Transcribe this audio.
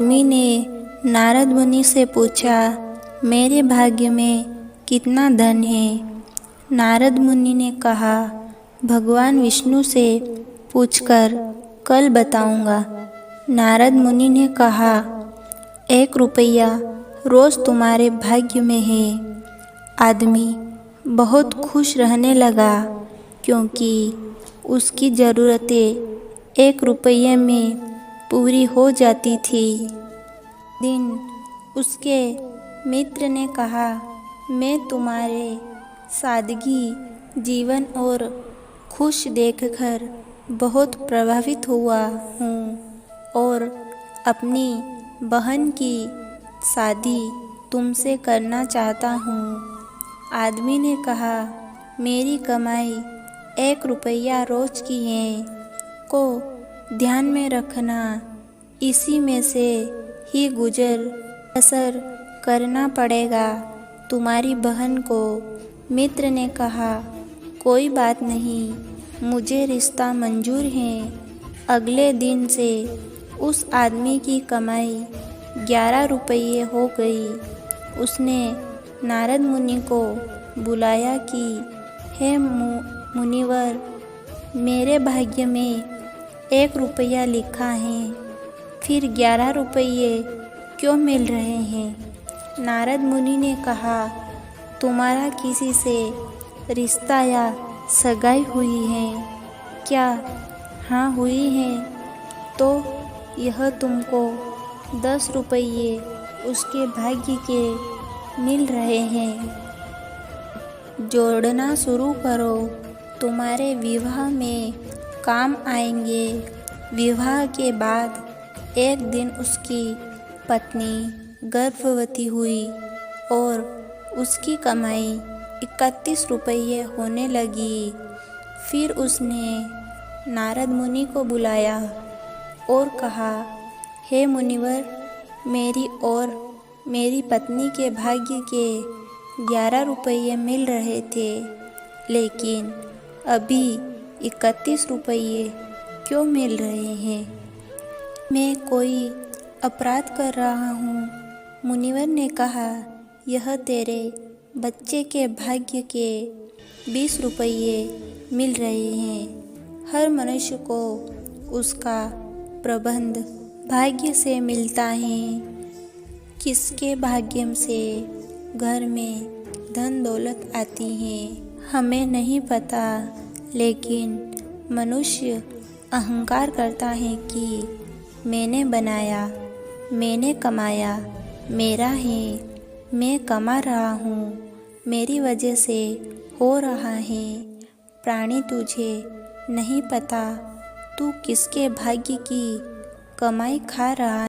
आदमी ने नारद मुनि से पूछा, मेरे भाग्य में कितना धन है? नारद मुनि ने कहा, भगवान विष्णु से पूछकर कल बताऊंगा। नारद मुनि ने कहा, 1 रुपया रोज तुम्हारे भाग्य में है। आदमी बहुत खुश रहने लगा क्योंकि उसकी ज़रूरतें 1 रुपये में पूरी हो जाती थी। दिन उसके मित्र ने कहा, मैं तुम्हारे सादगी जीवन और खुश देखकर बहुत प्रभावित हुआ हूँ और अपनी बहन की शादी तुमसे करना चाहता हूँ। आदमी ने कहा, मेरी कमाई 1 रुपया रोज की है को ध्यान में रखना, इसी में से ही गुजर बसर करना पड़ेगा तुम्हारी बहन को। मित्र ने कहा, कोई बात नहीं, मुझे रिश्ता मंजूर है। अगले दिन से उस आदमी की कमाई 11 रुपये हो गई। उसने नारद मुनि को बुलाया कि हे मुनिवर, मेरे भाग्य में 1 रुपया लिखा है, फिर 11 रुपये क्यों मिल रहे हैं? नारद मुनि ने कहा, तुम्हारा किसी से रिश्ता या सगाई हुई है क्या? हाँ हुई है। तो यह तुमको 10 रुपये उसके भाग्य के मिल रहे हैं। जोड़ना शुरू करो, तुम्हारे विवाह में काम आएंगे। विवाह के बाद एक दिन उसकी पत्नी गर्भवती हुई और उसकी कमाई 31 रुपये होने लगी। फिर उसने नारद मुनि को बुलाया और कहा, हे मुनिवर, मेरी और मेरी पत्नी के भाग्य के 11 रुपये मिल रहे थे, लेकिन अभी 31 रुपये क्यों मिल रहे हैं? मैं कोई अपराध कर रहा हूँ। मुनिवर ने कहा, यह तेरे बच्चे के भाग्य के 20 रुपये मिल रहे हैं। हर मनुष्य को उसका प्रबंध भाग्य से मिलता है। किसके भाग्य से घर में धन दौलत आती है हमें नहीं पता, लेकिन मनुष्य अहंकार करता है कि मैंने बनाया, मैंने कमाया, मेरा है, मैं कमा रहा हूँ, मेरी वजह से हो रहा है। प्राणी, तुझे नहीं पता तू किसके भाग्य की कमाई खा रहा है।